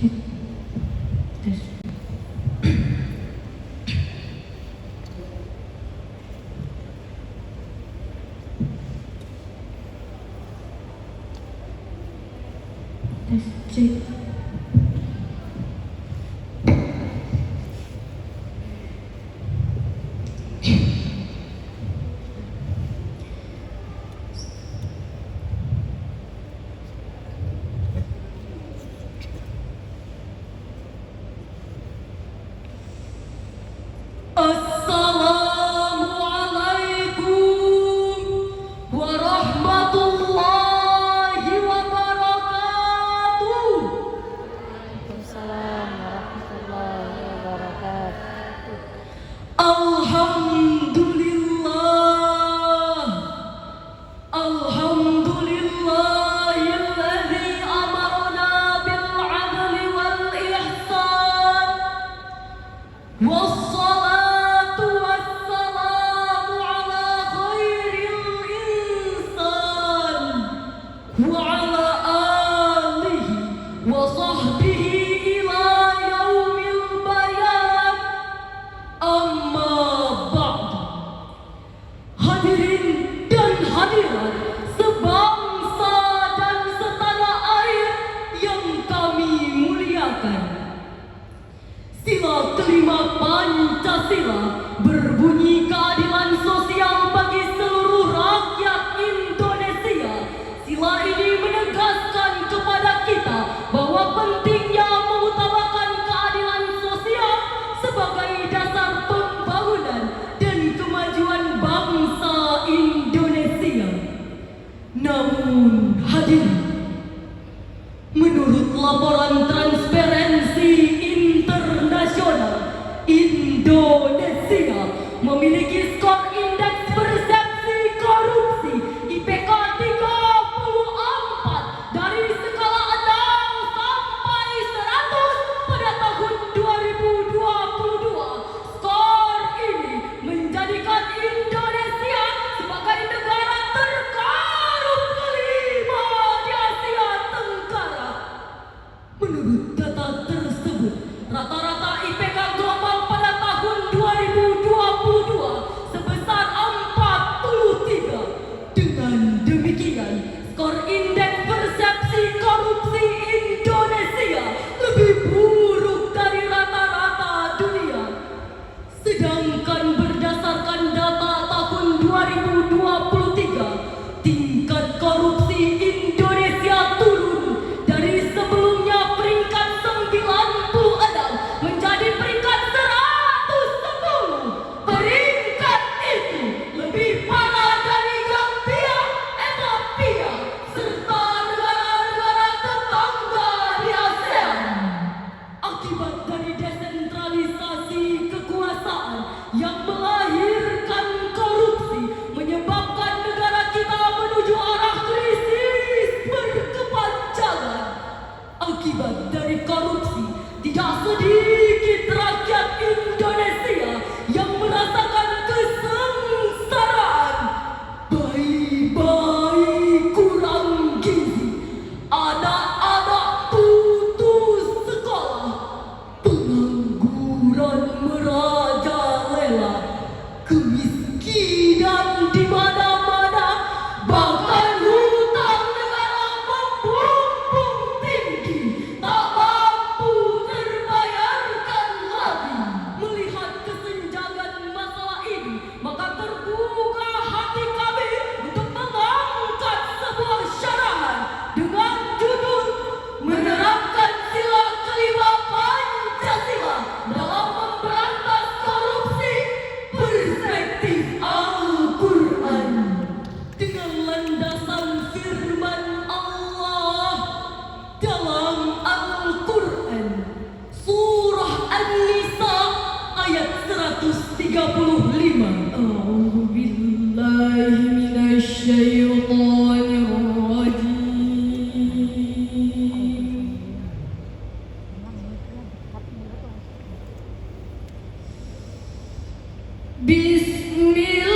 Tes. Tes cek. Assalamualaikum warahmatullahi wabarakatuh. Waalaikumsalam warahmatullahi wabarakatuh. Alhamdulillah, alhamdulillahilladzi amarna bil adli wal ihsan. Wassalatu wassalamu ala khairil insan wa ala alihi wa sahbihi ila yaumil bayan. Amma ba'du. Hadirin dan hadirat sebangsa dan setanah air yang kami muliakan. Sila kelima Pancasila berbunyi keadilan sosial bagi seluruh rakyat Indonesia. Sila ini menegaskan kepada kita bahwa pentingnya mengutamakan keadilan sosial sebagai dasar pembangunan dan kemajuan bangsa Indonesia. Namun hadirin, menurut laporan Transparency Internasional, Indonesia memiliki skor indeks persepsi korupsi IPK 34 dari skala 0 sampai 100 pada tahun 2022. Skor ini menjadikan Indonesia sebagai negara terkorup kelima di Asia Tenggara. Menurut data tersebut, rata-rata IPK global pada tahun 2022 sebesar 43. Dengan demikian, skor indeks persepsi korupsi Indonesia lebih buruk dari rata-rata dunia. Sedangkan berdasarkan data tahun 2023, tingkat korupsi Indonesia turun dari sebelumnya peringkat 96 menjadi peringkat 110. Peringkat itu lebih parah dari Gambia, Ethiopia, serta negara-negara tetangga di ASEAN. Akibat dari desentralisasi kekuasaan yang melahirkan korupsi menyebabkan negara kita menuju arah krisis berkepanjangan. Akibat dari korupsi, tidak sedikit rakyat Indonesia yang merasakan kesengsaraan. Bayi-bayi kurang gizi, anak-anak putus sekolah, pengangguran merajalela, kemiskinan di mana-mana, bahkan hutang negara membumbung tinggi, tak mampu terbayarkan lagi. Melihat kesenjangan masalah ini, maka terbuka hati kami untuk mengangkat sebuah syarahan dengan judul menerapkan sila kelima Pancasila dalam memberantas korupsi perspektif Al-Quran. Dengan landasan firman Allah dalam Al-Quran, Surah An-Nisa ayat 135. A'udzubillahi minasyaitonir rajim. Bismillahirrahmanirrahim.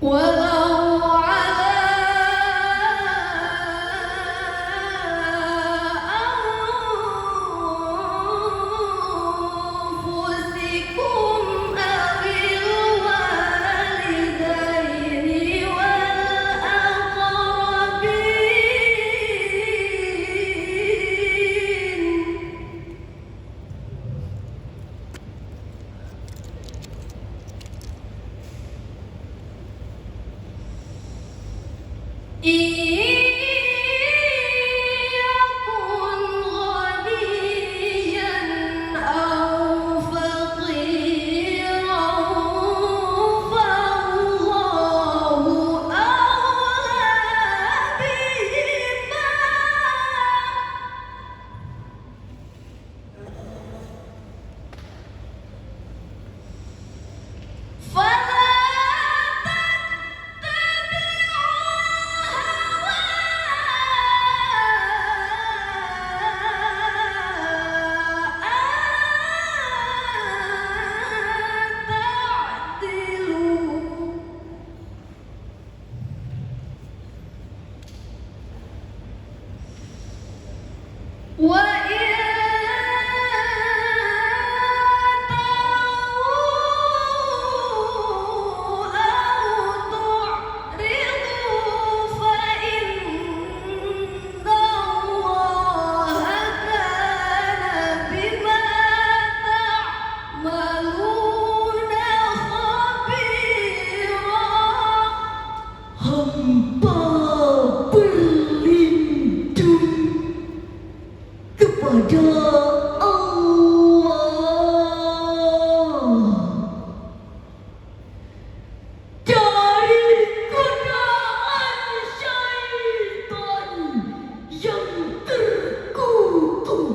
walau ala anfusikum awil walidaini wal aqrabin. Iyakun ghaniyan aw faqiran fallahu awla bihima. Fala hamba berlindung kepada Allah dari godaan syaitan yang terkutuk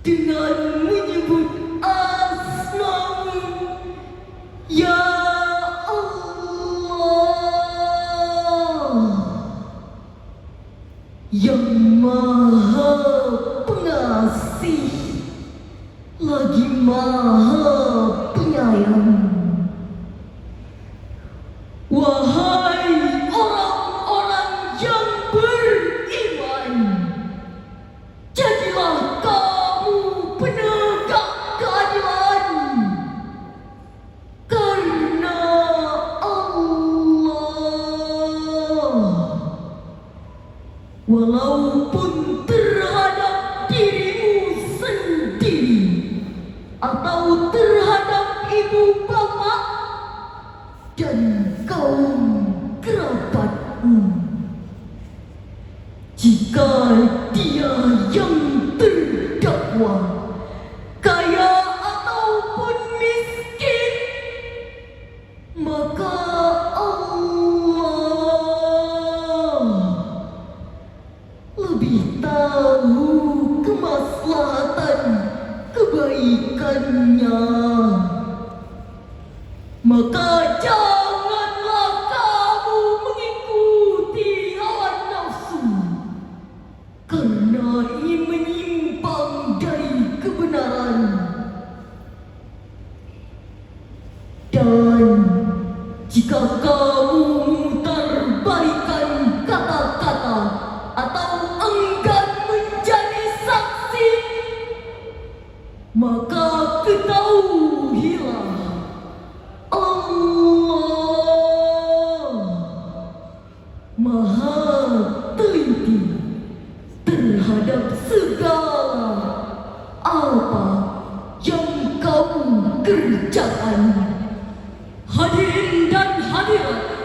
dengan menyebut asma-Mu, ya yang Maha Pengasih lagi Maha Penyayang. Wahai orang-orang yang beriman, jadilah kamu penegak keadilan karena Allah. Walaupun terhadap dirimu sendiri atau terhadap ibu bapa dan kaum kerabatmu, jika dia yang terdakwa kaya ataupun miskin, maka lebih tahu kemaslahatan kebaikannya. Maka janganlah kamu mengikuti hawa nafsu, karena ini menyimpang dari kebenaran. Dan jika kamu memutarbalikkan kata-kata atau enggan menjadi saksi, maka ketahuilah Allah Maha teliti terhadap segala apa yang kamu kerjakan. Hadirin dan hadirat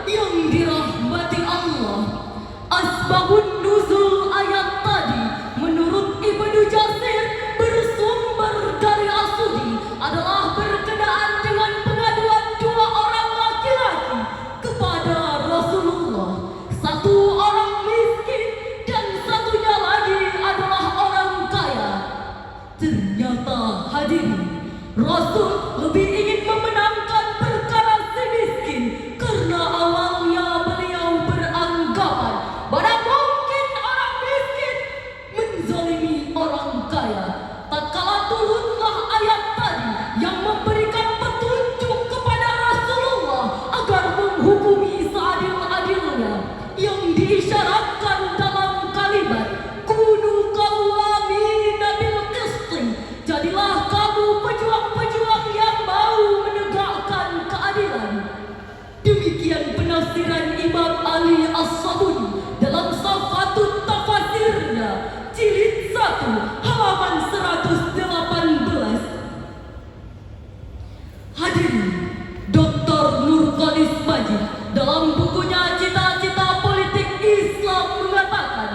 penafsiran Imam Ali As-Sabuni dalam Safatut Tafasirnya jilid 1 halaman 118. Hadirin, Dr. Nurkolis Majid dalam bukunya Cita-Cita Politik Islam mengatakan,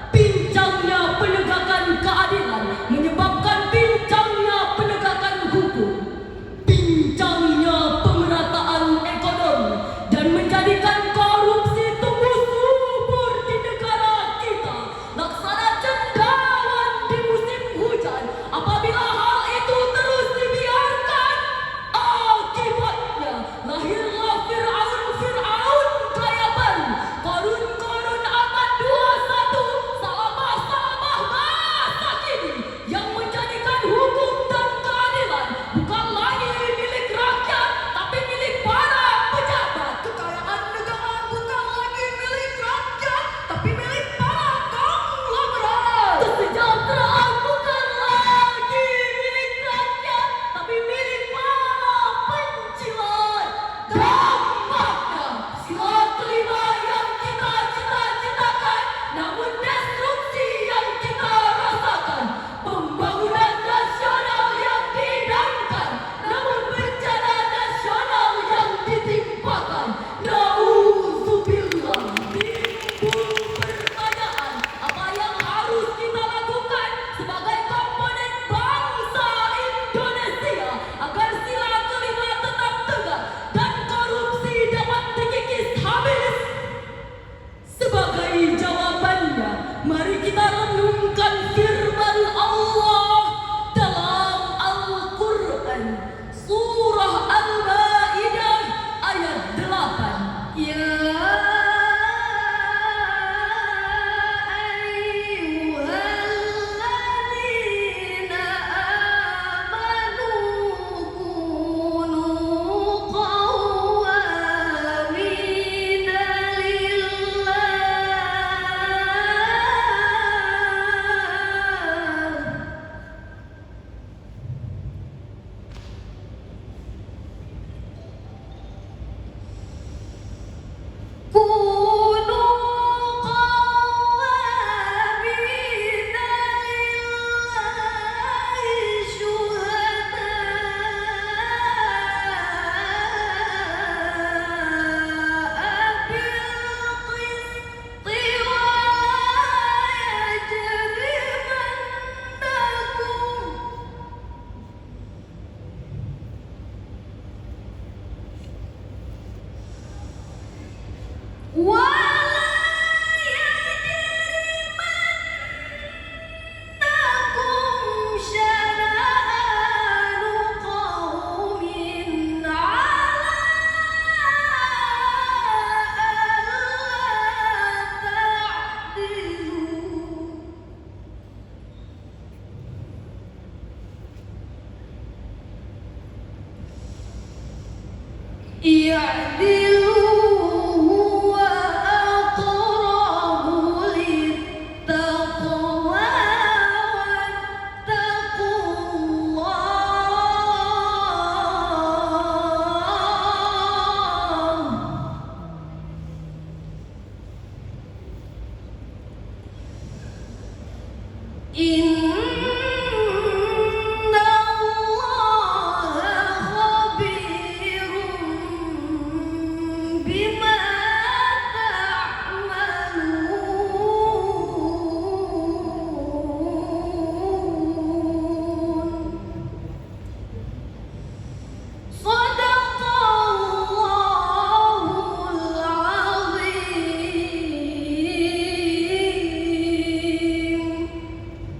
pincangnya penegakan keadilan menyebabkan pincangnya penegakan hukum, pincangnya pemerataan ekonomi, dan menjadikan korupsi tumbuh subur di negara kita laksana cendawan di musim hujan. Apabila hal itu terus dibiarkan, akibatnya lahirlah Fir'aun kaya baru, Korun abad 21 salamah masa kini, yang menjadikan hukum dan keadilan bukan lagi milik rakyat tapi milik para pejabat. Kekayaan negara bukan lagi milik rakyat tapi milik para konglomerat. Kesejahteraan bukan lagi milik rakyat tapi milik para pencilat. Dampaknya sila kelima yang kita cita-citakan, namun destruksi yang kita rasakan. Pembangunan nasional yang diidamkan, namun bencana nasional yang ditimpakan. Nauzubillah, timbul pertanyaan, apa yang harus kita lakukan sebagai komponen bangsa Indonesia agar sila kelima tetap tegak dan korupsi dapat dikikis habis? Sebagai jawabannya, mari kita renungkan firman Allah dalam Al-Quran, Surah Al-Ma'idah ayat 8. Ya ayyuhalladzina amanu kunu qawwamina lillah kunu qawwamina lillahi syuhada'a bil qisti wa la yajrimannakum yajrimannakum syana'anu qawmin 'ala alla ta'dilu. I'dilu huwa aqrabu littaqwa wattaqullah. Innallaha khabirun bima ta'malun. Shadaqallahul azim.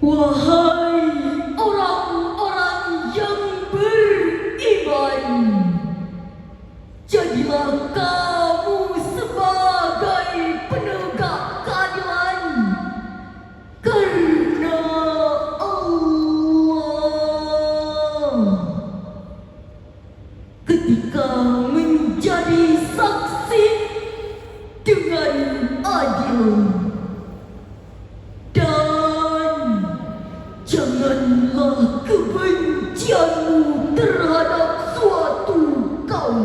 Wahai orang-orang yang beriman, jadilah kamu sebagai penegak keadilan karena Allah. Ketika menjadi saksi dengan adil, dan janganlah kebencianmu terhadap suatu kaum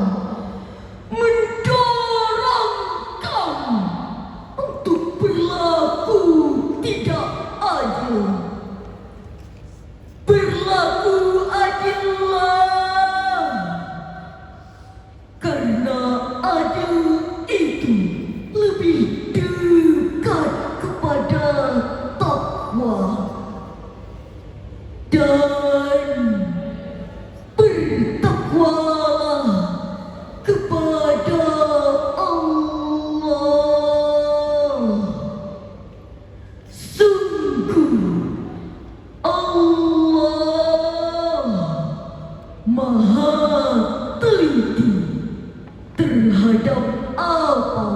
terhadap apa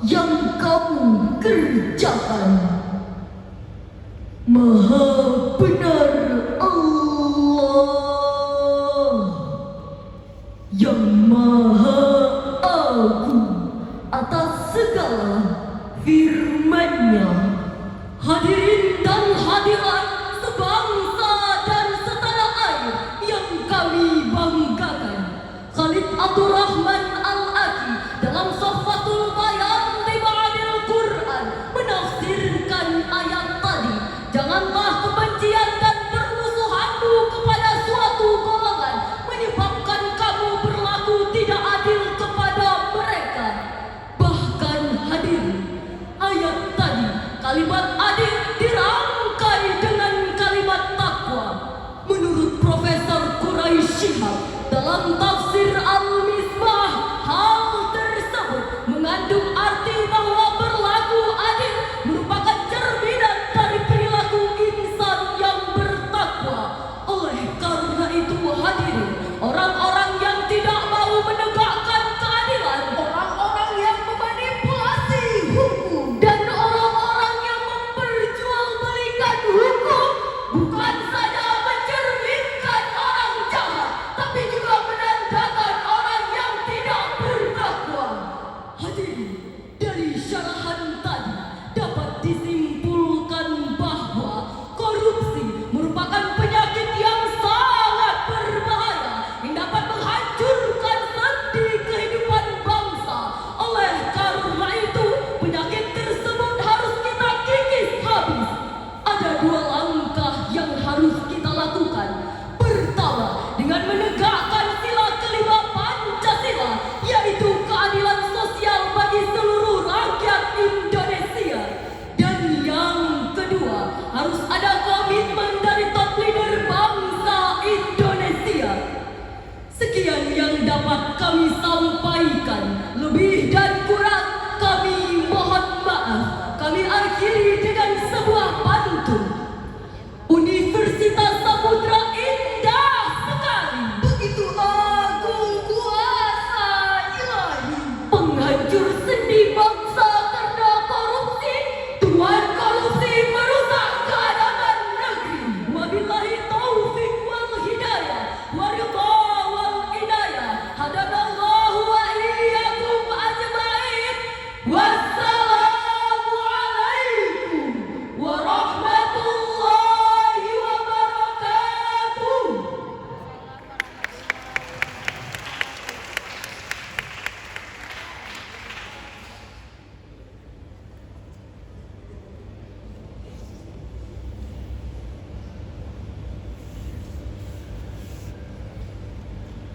yang kamu kerjakan. Maha benar Allah yang maha agung atas segala firman-Nya. Hadirin dan hadirat sebangsa dan setanah air yang kami banggakan, Khalid Abdurrahman Al-Aki dalam Sohfatul Bayan di Ma'anil Quran menafsirkan ayat tadi. Janganlah kebencian dan permusuhanmu kepada suatu golongan menyebabkan kamu berlaku tidak adil kepada mereka. Bahkan hadirin, ayat tadi kalimat adil dirangkai dengan kalimat takwa. Menurut Profesor Quraisy Shihab dalam tafsir Al-Misbah, hal tersebut mengandung arti bahwa berlaku adil merupakan cerminan dari perilaku insan yang bertakwa. Oleh karena itu hadirin, orang-orang yang tidak mau menegakkan keadilan, orang-orang yang memanipulasi hukum, dan orang-orang yang memperjualbelikan hukum bukan saja mencerminkan orang jahat, tapi juga menandakan orang yang tidak bertakwa. Hadirin, dari syarahan tadi dapat disimpulkan bahwa korupsi merupakan penyakit yang sangat berbahaya yang dapat menghancurkan sendi kehidupan bangsa. Oleh karena itu, penyakit tersebut harus kita kikis habis. Ada dua langkah yang harus kita lakukan. Pertama, dengan menegakkan sila kelima Pancasila, yaitu keadilan sosial bagi seluruh rakyat Indonesia. Dan yang kedua, harus ada komitmen dari top leader bangsa Indonesia. Sekian yang dapat kami sampaikan. Lebih dan kurang kami mohon maaf. Kami akhiri dengan sebuah pantun. Universitas Samudra indah sekali, begitu agung kuasa ilahi, penghancur sendi bangsa